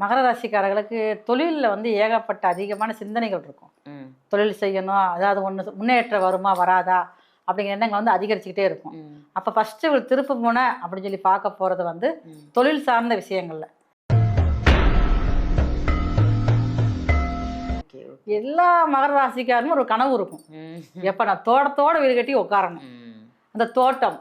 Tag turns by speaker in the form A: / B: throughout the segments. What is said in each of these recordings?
A: மகர ராசிக்காரர்களுக்கு தொழிலில் வந்து ஏகப்பட்ட அதிகமான சிந்தனைகள் இருக்கும். தொழில் செய்யணும், அதாவது ஒன்று முன்னேற்றம் வருமா வராதா அப்படிங்கிற எண்ணங்கள் வந்து அதிகரிச்சுக்கிட்டே இருக்கும். அப்போ ஃபஸ்ட்டு ஒரு திருப்பு முனை அப்படின்னு சொல்லி பார்க்க போகிறது வந்து தொழில் சார்ந்த விஷயங்கள்ல. எல்லா மகர ராசிக்காரனும் ஒரு கனவு இருக்கும். எப்போ நான் தோட்டத்தோட வீடு கட்டி உட்காரணும், அந்த தோட்டம்.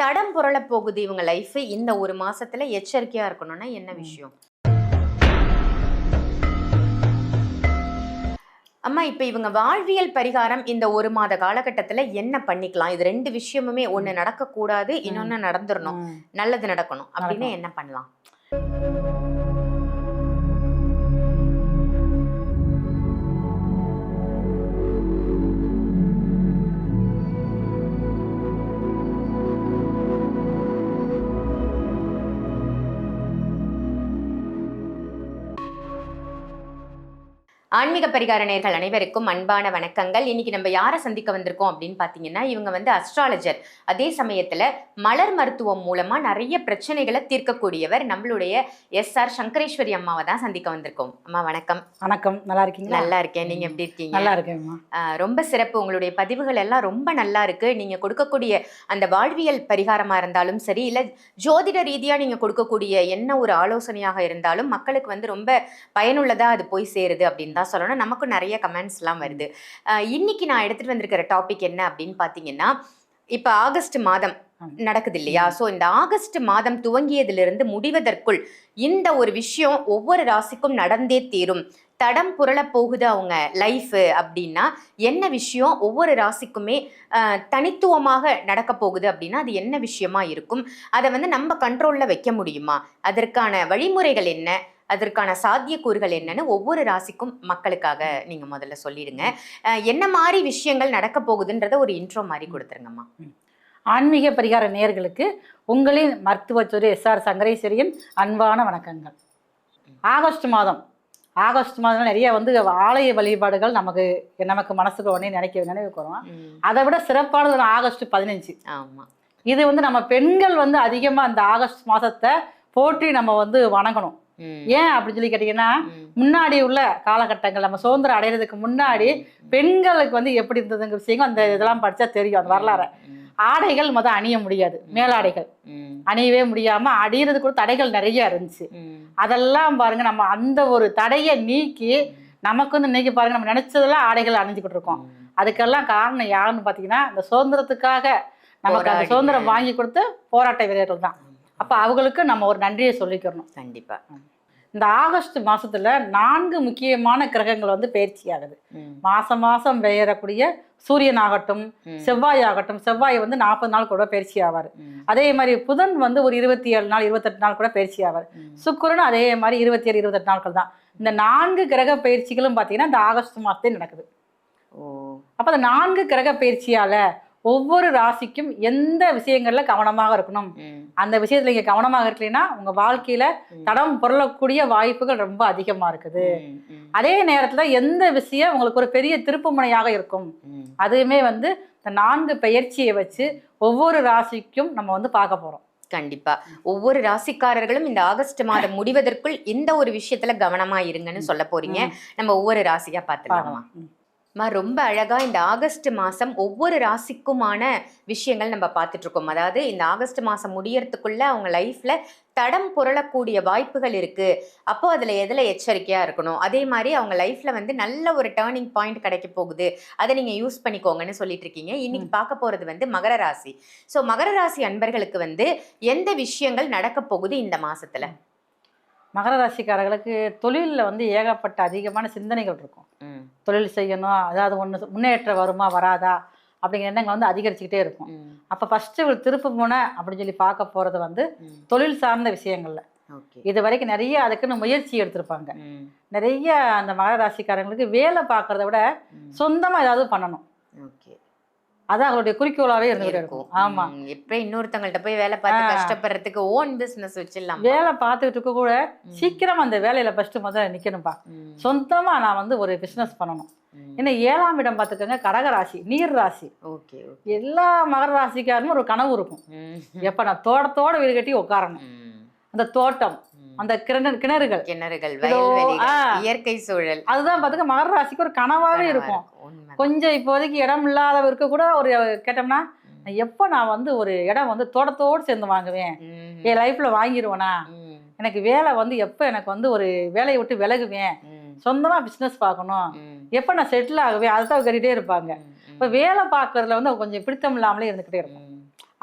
B: தடம் புரள போகுது இவங்க லைஃப். இந்த ஒரு மாசத்துல எச்சரிக்கையா இருக்கணும்னா என்ன விஷயம்? அம்மா, இப்ப இவங்க வாழ்வியல் பரிகாரம் இந்த ஒரு மாத காலகட்டத்துல என்ன பண்ணிக்கலாம்? இது ரெண்டு விஷயமுமே, ஒண்ணு நடக்க கூடாது, இன்னொன்னு நடந்துடணும், நல்லது நடக்கணும் அப்படின்னு என்ன பண்ணலாம்? ஆன்மீக பரிகார நேயர்கள் அனைவருக்கும் அன்பான வணக்கங்கள். இன்னைக்கு நம்ம யாரை சந்திக்க வந்திருக்கோம் அப்படின்னு பாத்தீங்கன்னா, இவங்க வந்து அஸ்ட்ராலஜர், அதே சமயத்துல மலர் மருத்துவம் மூலமா நிறைய பிரச்சனைகளை தீர்க்கக்கூடியவர். நம்மளுடைய எஸ்ஆர் சங்கரேஸ்வரி அம்மாவை தான் சந்திக்க வந்திருக்கோம். அம்மா வணக்கம்.
A: வணக்கம், நல்லா இருக்கீங்களா?
B: நல்லா இருக்கேன், நீங்க எப்படி இருக்கீங்க?
A: நல்லா இருக்கேன்மா.
B: ரொம்ப சிறப்பு, உங்களுடைய பதிவுகள் எல்லாம் ரொம்ப நல்லா இருக்கு. நீங்க கொடுக்கக்கூடிய அந்த வாழ்வியல் பரிகாரமா இருந்தாலும் சரி, இல்ல ஜோதிட ரீதியா நீங்க கொடுக்கக்கூடிய என்ன ஒரு ஆலோசனையாக இருந்தாலும் மக்களுக்கு வந்து ரொம்ப பயனுள்ளதா அது போய் சேருது அப்படின்னு சொல்லணும். நமக்கும் நிறைய கமெண்ட்ஸ் எல்லாம் வருது. இன்னைக்கு நான் எடுத்துட்டு வந்திருக்கிற டாபிக் என்ன அப்படின்னு பாத்தீங்கன்னா, இப்ப ஆகஸ்ட் மாதம் நடக்குது இல்லையா? சோ இந்த ஆகஸ்ட் மாதம் துவங்கியதிலிருந்து முடிவதற்குள் இந்த ஒரு விஷயம் ஒவ்வொரு ராசிக்கும் நடந்தே தீரும், தடம் புரள போகுது அவங்க லைஃப் அப்படின்னா என்ன விஷயம்? ஒவ்வொரு ராசிக்குமே தனித்துவமாக நடக்க போகுது அப்படின்னா அது என்ன விஷயமா இருக்கும்? அதை வந்து நம்ம கண்ட்ரோல்ல வைக்க முடியுமா? அதற்கான வழிமுறைகள் என்ன, அதற்கான சாத்தியக்கூறுகள் என்னன்னு ஒவ்வொரு ராசிக்கும் மக்களுக்காக நீங்க முதல்ல சொல்லிடுங்க. என்ன மாதிரி விஷயங்கள் நடக்க போகுதுன்றத ஒரு இன்ட்ரோ மாதிரி கொடுத்துருங்கம்மா.
A: ஆன்மீக பரிகார நேயர்களுக்கு உங்களின் மருத்துவத்துறை எஸ்ஆர் சங்கரேஸ்வரியின் அன்பான வணக்கங்கள். ஆகஸ்ட் மாதம் நிறைய வந்து ஆலய வழிபாடுகள் நமக்கு மனசுக்கு உடனே நினைவுக்கு வரும். அதை விட சிறப்பானது ஆகஸ்ட் 15.
B: ஆமா,
A: இது வந்து நம்ம பெண்கள் வந்து அதிகமா அந்த ஆகஸ்ட் மாதத்தை போற்றி நம்ம வந்து வணங்கணும். ஏன் அப்படின்னு சொல்லி கேட்டீங்கன்னா, முன்னாடி உள்ள காலகட்டங்கள் நம்ம சுதந்திரம் அடைகிறதுக்கு முன்னாடி பெண்களுக்கு வந்து எப்படி இருந்ததுங்கிற விஷயங்கள் அந்த இதெல்லாம் படிச்சா தெரியும். அந்த வரலாறு. ஆடைகள் அணிய முடியாது, மேலாடைகள் அணியவே முடியாம அடிகிறது கூட தடைகள் நிறைய இருந்துச்சு. அதெல்லாம் பாருங்க, நம்ம அந்த ஒரு தடையை நீக்கி நமக்கு வந்து இன்னைக்கு பாருங்க நம்ம நினைச்சதெல்லாம் ஆடைகள் அணிஞ்சுக்கிட்டு இருக்கோம். அதுக்கெல்லாம் காரணம் யாருன்னு பாத்தீங்கன்னா, இந்த சுதந்திரத்துக்காக நமக்கு அந்த சுதந்திரம் வாங்கி கொடுத்த போராட்ட வீரர்கள் தான். அப்ப அவங்களுக்கு நம்ம ஒரு நன்றியை சொல்லிக்கிறணும்.
B: கண்டிப்பா.
A: இந்த ஆகஸ்ட் மாசத்துல 4 முக்கியமான கிரகங்கள் வந்து பயிற்சி ஆகுது. மாசம் பெயரக்கூடிய சூரியன் ஆகட்டும், செவ்வாய் ஆகட்டும். செவ்வாய் வந்து 40 நாள் கூட பயிற்சி ஆவார். அதே மாதிரி புதன் வந்து ஒரு 27 நாள் 28 நாள் கூட பயிற்சி ஆவார். சுக்கிரன் அதே மாதிரி 27 28 நாட்கள் தான். இந்த 4 கிரக பயிற்சிகளும் பார்த்தீங்கன்னா இந்த ஆகஸ்ட் மாசத்தே நடக்குது. அப்ப அந்த 4 கிரக பயிற்சியால ஒவ்வொரு ராசிக்கும் எந்த விஷயங்கள்ல கவனமாக இருக்கணும், அந்த விஷயத்துல நீங்க கவனமாக இருக்கலைன்னா உங்க வாழ்க்கையில தடம் புரளக்கூடிய வாய்ப்புகள் ரொம்ப அதிகமா இருக்குது. அதே நேரத்துல எந்த விஷயம் உங்களுக்கு ஒரு பெரிய திருப்பு முனையாக இருக்கும், அதுவுமே வந்து இந்த 4 பயிற்சியை வச்சு ஒவ்வொரு ராசிக்கும் நம்ம வந்து பார்க்க போறோம்.
B: கண்டிப்பா ஒவ்வொரு ராசிக்காரர்களும் இந்த ஆகஸ்ட் மாதம் முடிவதற்குள் இந்த ஒரு விஷயத்துல கவனமா இருங்கன்னு சொல்ல போறீங்க. நம்ம ஒவ்வொரு ராசியா பார்த்துக்கலாமா? ரொம்ப அழகா இந்த ஆகஸ்ட் மாசம் ஒவ்வொரு ராசிக்குமான விஷயங்கள் நம்ம பார்த்துட்டு இருக்கோம். அதாவது இந்த ஆகஸ்ட் மாசம் முடியறதுக்குள்ள அவங்க லைஃப்ல தடம் புரளக்கூடிய வாய்ப்புகள் இருக்கு. அப்போ அதுல எதுல எச்சரிக்கையா இருக்கணும், அதே மாதிரி அவங்க லைஃப்ல வந்து நல்ல ஒரு டேர்னிங் பாயிண்ட் கிடைக்க போகுது, அதை நீங்க யூஸ் பண்ணிக்கோங்கன்னு சொல்லிட்டு இருக்கீங்க. இன்னைக்கு பார்க்க போறது வந்து மகர ராசி. ஸோ மகர ராசி அன்பர்களுக்கு வந்து எந்த விஷயங்கள் நடக்க போகுது இந்த மாசத்துல?
A: மகர ராசிக்காரர்களுக்கு தொழிலில் வந்து ஏகப்பட்ட அதிகமான சிந்தனைகள் இருக்கும். தொழில் செய்யணும், அதாவது ஒன்று முன்னேற்றம் வருமா வராதா அப்படிங்கிற எண்ணங்கள் வந்து அதிகரிச்சுக்கிட்டே இருக்கும். அப்போ ஃபஸ்ட்டு ஒரு திருப்பு முனை அப்படின்னு சொல்லி பார்க்க போகிறது வந்து தொழில் சார்ந்த விஷயங்கள்ல. இது வரைக்கும் நிறைய அதுக்குன்னு முயற்சி எடுத்திருப்பாங்க. நிறைய அந்த மகர ராசிக்காரங்களுக்கு வேலை பார்க்கறத விட சொந்தமாக ஏதாவது பண்ணணும். அதான் அவங்களுடைய குறிக்கோளாவே இருந்துகிட்டே இருக்கும். ஆமா,
B: எப்ப இன்னொருத்தங்கள்ட்ட போய் வேலை பார்த்து கஷ்டப்படுறதுக்கு ஓன் பிசினஸ் வச்சிடலாம்.
A: வேலை பார்த்துக்கிட்டு இருக்க கூட சீக்கிரம் அந்த வேலையில ஃபர்ஸ்ட் முதல்ல நிக்கணும்பா. சொந்தமா நான் வந்து ஒரு பிசினஸ் பண்ணணும். ஏன்னா 7ஆம் இடம் பார்த்துக்கோங்க, கடகராசி, நீர் ராசி.
B: ஓகே,
A: எல்லா மகர ராசிக்காரும் ஒரு கனவு இருக்கும். எப்ப நான் தோட்டத்தோட வீடு கட்டி உட்காரணும், அந்த தோட்டம், அந்த கிணறுகள்,
B: இயற்கை சூழல்,
A: அதுதான் பாத்துக்க மகர ராசிக்கு ஒரு கனவாவே இருக்கும். கொஞ்சம் இப்போதைக்கு இடம் இல்லாதவருக்கு கூட ஒரு கேட்டோம்னா, எப்ப நான் வந்து ஒரு இடம் வந்து தோட்டத்தோடு சேர்ந்து வாங்குவேன், என் லைஃப்ல வாங்கிடுவேனா, எனக்கு வேலை வந்து எப்ப எனக்கு வந்து ஒரு வேலையை விட்டு விலகுவேன், சொந்தமா பிசினஸ் பார்க்கணும், எப்ப நான் செட்டில் ஆகுவேன், அதுதான் கேட்டுட்டே இருப்பாங்க. இப்ப வேலை பார்க்கறதுல வந்து கொஞ்சம் பிடித்தம் இல்லாமலே இருந்துகிட்டே இருக்கும்.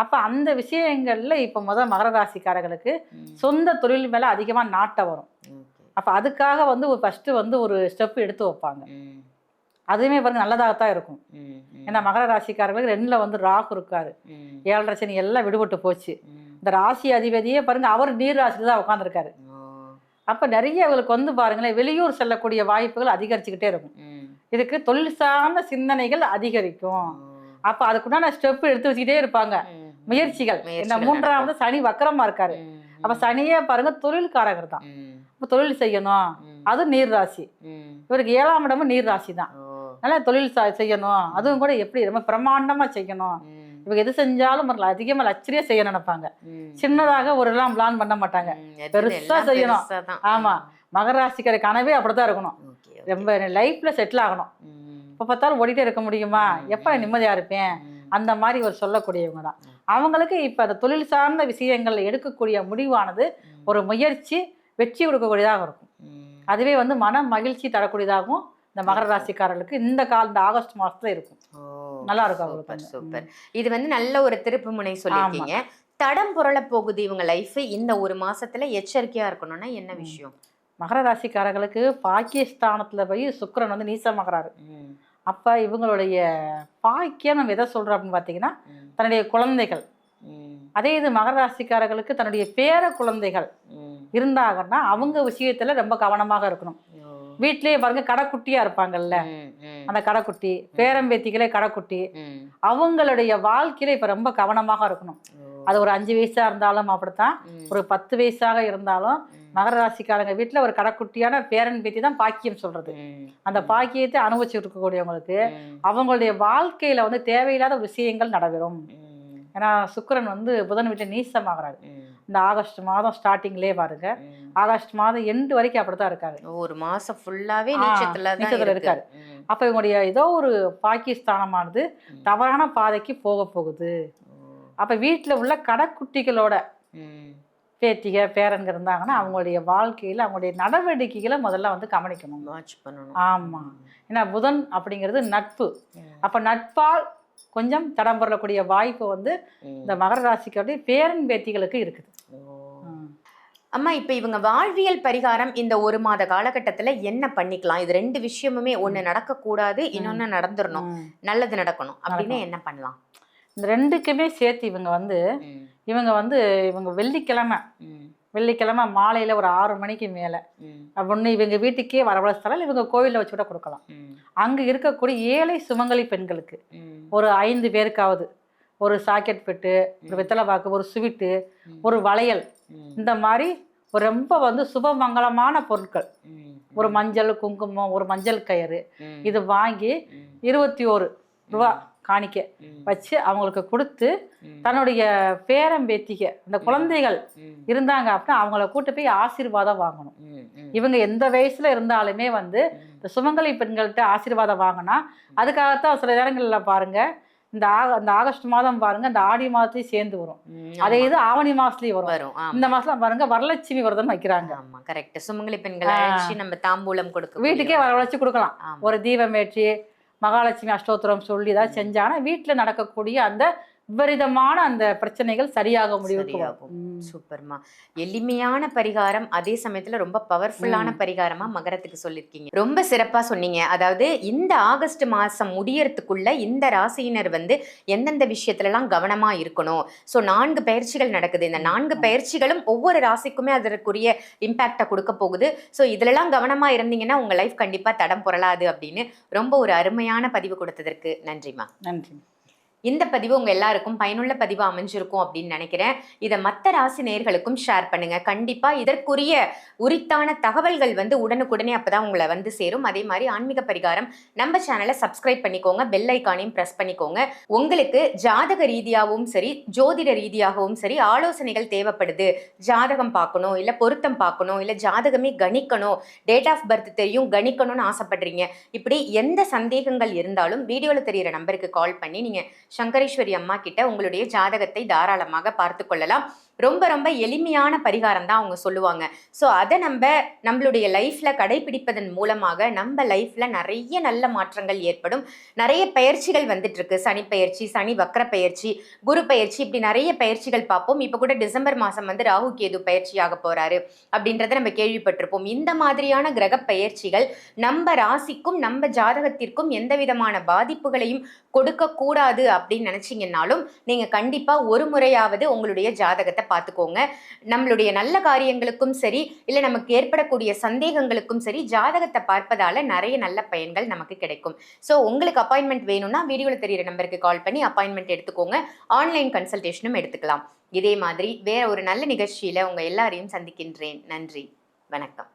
A: அப்ப அந்த விஷயங்கள்ல இப்ப மகர ராசிக்காரர்களுக்கு சொந்த தொழில் மேல அதிகமா நாட்டம் வரும். அப்ப அதுக்காக வந்து ஒரு ஃபர்ஸ்ட் வந்து ஒரு ஸ்டெப் எடுத்து வைப்பாங்க. அதுவுமே பாருங்க நல்லதாகத்தான் இருக்கும். ஏன்னா மகர ராசிக்காரர்களுக்கு 2ல வந்து ராகு இருக்காரு, 7.5 சனி எல்லாம் விடுபட்டு போச்சு. இந்த ராசி அதிபதியே பாருங்க அவர் நீர் ராசியில தான் உட்காந்துருக்காரு. அப்ப நிறைய இவங்களுக்கு வந்து பாருங்களேன் வெளியூர் செல்லக்கூடிய வாய்ப்புகள் அதிகரிச்சுக்கிட்டே இருக்கும். இதுக்கு தொழில் சார்ந்த சிந்தனைகள் அதிகரிக்கும். அப்ப அதுக்குண்டான ஸ்டெப் எடுத்து வச்சுக்கிட்டே இருப்பாங்க, முயற்சிகள். என்ன 3ஆவது சனி வக்கரமா இருக்காரு. அப்ப சனியே பாருங்க தொழில்காரகர் தான். இப்ப தொழில் செய்யணும், அது நீர் ராசி. இவருக்கு 7ஆம் இடமும் நீர் ராசி தான். நல்லா தொழில் செய்யணும், அதுவும் கூட எப்படி ரொம்ப பிரம்மாண்டமா செய்யணும். இவங்க எது செஞ்சாலும் அதிகமா லட்சரியா செய்ய நினைப்பாங்க. சின்னதாக ஒரு எல்லாம் பிளான் பண்ண மாட்டாங்க, பெருசா செய்யணும். ஆமா, மகர ராசிக்கார கனவே அப்படித்தான் இருக்கணும். ரொம்ப லைஃப்ல செட்டில் ஆகணும். இப்ப பார்த்தாலும் ஓடிட்டே இருக்க முடியுமா, எப்ப நிம்மதியா இருப்பேன், அந்த மாதிரி ஒரு சொல்லக்கூடியவங்க தான். அவங்களுக்கு இப்ப அந்த தொழில் சார்ந்த விஷயங்கள்ல எடுக்கக்கூடிய முடிவானது ஒரு முயற்சி வெற்றி கொடுக்கக்கூடியதாக இருக்கும். அதுவே வந்து மன மகிழ்ச்சி தரக்கூடியதாகவும் இந்த மகர ராசிக்காரர்களுக்கு இந்த ஆகஸ்ட் மாசத்துல இருக்கும். நல்லா இருக்கும் அவங்களுக்கு.
B: சூப்பர். இது வந்து நல்ல ஒரு திருப்பு முனை சொல்லிருக்கீங்க. தடம் புரள போகுது இவங்க லைஃப், இந்த ஒரு மாசத்துல எச்சரிக்கையா இருக்கணும்னா என்ன விஷயம்?
A: மகர ராசிக்காரர்களுக்கு பாக்கியஸ்தானத்துல போய் சுக்கிரன் வந்து நீசமாகறாரு. அப்ப இவங்களுடைய பாக்கியம் நம்ம எதை சொல்றோம் அப்படின்னு பாத்தீங்கன்னா தன்னுடைய குழந்தைகள். அதே இது மகர ராசிக்காரர்களுக்கு தன்னுடைய பேர குழந்தைகள் இருந்தாங்கன்னா அவங்க விஷயத்துல ரொம்ப கவனமாக இருக்கணும். வீட்லயே பாருங்க கடைக்குட்டியா இருப்பாங்கல்ல, அந்த கடைக்குட்டி பேரம்பேத்திகளே கடைக்குட்டி, அவங்களுடைய வாழ்க்கையில இப்ப ரொம்ப கவனமாக இருக்கணும். அது ஒரு 5 வயசா இருந்தாலும் அப்படித்தான், ஒரு 10 வயசாக இருந்தாலும் மகர ராசிக்காரங்க வீட்டுல ஒரு கடைக்குட்டியான பேரன் பேத்தி தான் பாக்கியம் சொல்றது. அந்த பாக்கியத்தை அனுபவிச்சுட்டு இருக்கக்கூடியவங்களுக்கு அவங்களுடைய வாழ்க்கையில வந்து தேவையில்லாத விஷயங்கள் நடைபெறும். ஏன்னா சுக்கிரன் வந்து புதன் வீட்டுல நீசமாகறாரு. இந்த ஆகஸ்ட் மாதம் ஸ்டார்டிங்லேயே பாருங்க, ஆகஸ்ட் மாதம் எண்டு வரைக்கும் அப்படித்தான் இருக்காரு.
B: ஒரு மாசம் ஃபுல்லாவே நீச்சத்துல
A: இருக்காரு. அப்ப இவங்களுடைய ஏதோ ஒரு பாக்கியஸ்தானமானது தவறான பாதைக்கு போக போகுது. அப்ப வீட்டுல உள்ள கடைக்குட்டிகளோட பேத்திக பேரன்கள் இருந்தாங்கன்னா அவங்களுடைய வாழ்க்கையில அவங்களுடைய நடவடிக்கைகளை முதல்ல வந்து கவனிக்கணும், வாட்ச் பண்ணணும். ஆமா, ஏன்னா புதன் அப்படிங்கிறது நட்பு. அப்ப நட்பால் கொஞ்சம் தடம் பொருளக்கூடிய வாய்ப்பு வந்து இந்த மகர ராசிக்காருடைய பேரன் பேத்திகளுக்கு இருக்குது.
B: அம்மா, இப்ப இவங்க வாழ்வியல் பரிகாரம் இந்த ஒரு மாத காலகட்டத்துல என்ன பண்ணிக்கலாம்? இது 2 விஷயமுமே, ஒண்ணு நடக்க கூடாது, இன்னொன்னு நடந்துடணும், நல்லது நடக்கணும் அப்படின்னு என்ன பண்ணலாம்?
A: இந்த 2க்குமே சேர்த்து இவங்க வந்து வெள்ளிக்கிழமை மாலையில ஒரு 6 மணிக்கு மேல ஒண்ணு இவங்க வீட்டுக்கே வரவழைச்சாலும் இவங்க கோவில்ல வச்சு கூட கொடுக்கலாம். அங்க இருக்கக்கூடிய ஏழை சுமங்கலி பெண்களுக்கு ஒரு 5 பேருக்காவது ஒரு சாக்கெட் பெட்டு, ஒரு வெத்தலை பாக்கு, ஒரு ஸ்வீட்டு, ஒரு வளையல், இந்த மாதிரி ஒரு ரொம்ப வந்து சுபமங்கலமான பொருட்கள், ஒரு மஞ்சள் குங்குமம், ஒரு மஞ்சள் கயிறு, இது வாங்கி 21 ரூபா காணிக்க வச்சு அவங்களுக்கு கொடுத்து தன்னுடைய பேரம்பேத்திக அந்த குழந்தைகள் இருந்தாங்க அப்படின்னா அவங்கள கூட்டு போய் ஆசீர்வாதம் வாங்கணும். இவங்க எந்த வயசுல இருந்தாலுமே வந்து இந்த சுமங்கலி பெண்கள்கிட்ட ஆசீர்வாதம் வாங்கினா அதுக்காகத்தான் சில நேரங்கள்ல பாருங்க இந்த ஆகஸ்ட் மாதம் பாருங்க இந்த ஆடி மாதத்தையும் சேர்ந்து வரும், அதே இது ஆவணி மாசத்துலயும் வரும். இந்த மாசம் பாருங்க வரலட்சுமி விரதம் வைக்கிறாங்க.
B: சுமங்கலி பெண்கள் நம்ம தாம்பூலம் கொடுக்க
A: வீட்டுக்கே வரவழைச்சு கொடுக்கலாம். ஒரு தீபம் ஏற்றி மகாலட்சுமி அஷ்டோத்திரம் சொல்லி ஏதாவது செஞ்சாங்கன்னா வீட்டுல நடக்கக்கூடிய அந்த விபரீதமான அந்த பிரச்சனைகள் சரியாக முடியும்.
B: சூப்பர்மா, எளிமையான பரிகாரம், அதே சமயத்துல ரொம்ப பவர்ஃபுல்லான பரிகாரமா மகரத்துக்கு சொல்லிருக்கீங்க. ரொம்ப சிறப்பா சொன்னீங்க. அதாவது இந்த ஆகஸ்ட் மாசம் முடியறதுக்குள்ள இந்த ராசியினர் வந்து எந்தெந்த விஷயத்துல எல்லாம் கவனமா இருக்கணும். ஸோ 4 பயிற்சிகள் நடக்குது. இந்த 4 பயிற்சிகளும் ஒவ்வொரு ராசிக்குமே அதற்குரிய இம்பாக்டை கொடுக்க போகுது. ஸோ இதுலலாம் கவனமா இருந்தீங்கன்னா உங்க லைஃப் கண்டிப்பா தடம் புரளாது அப்படின்னு ரொம்ப ஒரு அருமையான பதிவு கொடுத்ததற்கு நன்றிமா.
A: நன்றி.
B: இந்த பதிவு உங்க எல்லாருக்கும் பயனுள்ள பதிவு அமைஞ்சிருக்கும் அப்படின்னு நினைக்கிறேன். இதை மற்ற ராசி நேயர்களுக்கும் ஷேர் பண்ணுங்க. கண்டிப்பா இதற்குரிய உரித்தான தகவல்கள் வந்து உடனுக்குடனே அப்பதான் உங்களை வந்து சேரும். அதே மாதிரி ஆன்மீக பரிகாரம் நம்ம சேனலை சப்ஸ்கிரைப் பண்ணிக்கோங்க, பெல் ஐக்கானையும் பிரஸ் பண்ணிக்கோங்க. உங்களுக்கு ஜாதக ரீதியாகவும் சரி, ஜோதிட ரீதியாகவும் சரி ஆலோசனைகள் தேவைப்படுது, ஜாதகம் பார்க்கணும், இல்ல பொருத்தம் பார்க்கணும், இல்ல ஜாதகமே கணிக்கணும், டேட் ஆஃப் பர்த் தெரியும் கணிக்கணும்னு ஆசைப்படுறீங்க, இப்படி எந்த சந்தேகங்கள் இருந்தாலும் வீடியோல தெரியிற நம்பருக்கு கால் பண்ணி நீங்க சங்கரேஸ்வரி அம்மா கிட்ட உங்களுடைய ஜாதகத்தை தாராளமாக பார்த்து கொள்ளலாம். ரொம்ப ரொம்ப எளிமையான பரிகாரம் தான் அவங்க சொல்லுவாங்க. ஸோ அதை நம்மளுடைய லைஃப்ல கடைபிடிப்பதன் மூலமாக நம்ம லைஃப்ல நிறைய நல்ல மாற்றங்கள் ஏற்படும். நிறைய பயிற்சிகள் வந்துட்டு இருக்கு. சனி பயிற்சி, சனி வக்ர பயிற்சி, குரு பயிற்சி, இப்படி நிறைய பயிற்சிகள் பார்ப்போம். இப்போ கூட டிசம்பர் மாசம் வந்து ராகு கேது பயிற்சியாக போறாரு அப்படின்றத நம்ம கேள்விப்பட்டிருப்போம். இந்த மாதிரியான கிரக பயிற்சிகள் நம்ம ராசிக்கும் நம்ம ஜாதகத்திற்கும் எந்த விதமான பாதிப்புகளையும் கொடுக்க கூடாது அப்படின்னு நினைச்சீங்கன்னாலும் நீங்க கண்டிப்பா ஒரு முறையாவது உங்களுடைய ஜாதகத்தை பார்த்துக்கோங்க. நம்மளுடைய நல்ல காரியங்களுக்கும் சரி, இல்ல நமக்கு ஏற்படக்கூடிய சந்தேகங்களுக்கும் சரி, ஜாதகத்தை பார்ப்பதால நிறைய நல்ல பயன்கள் நமக்கு கிடைக்கும். ஸோ உங்களுக்கு அப்பாயின்மெண்ட் வேணும்னா வீடியோல தெரியிற நம்பருக்கு கால் பண்ணி அப்பாயின்மெண்ட் எடுத்துக்கோங்க. ஆன்லைன் கன்சல்டேஷனும் எடுத்துக்கலாம். இதே மாதிரி வேற ஒரு நல்ல நிகழ்ச்சியில உங்க எல்லாரையும் சந்திக்கின்றேன். நன்றி, வணக்கம்.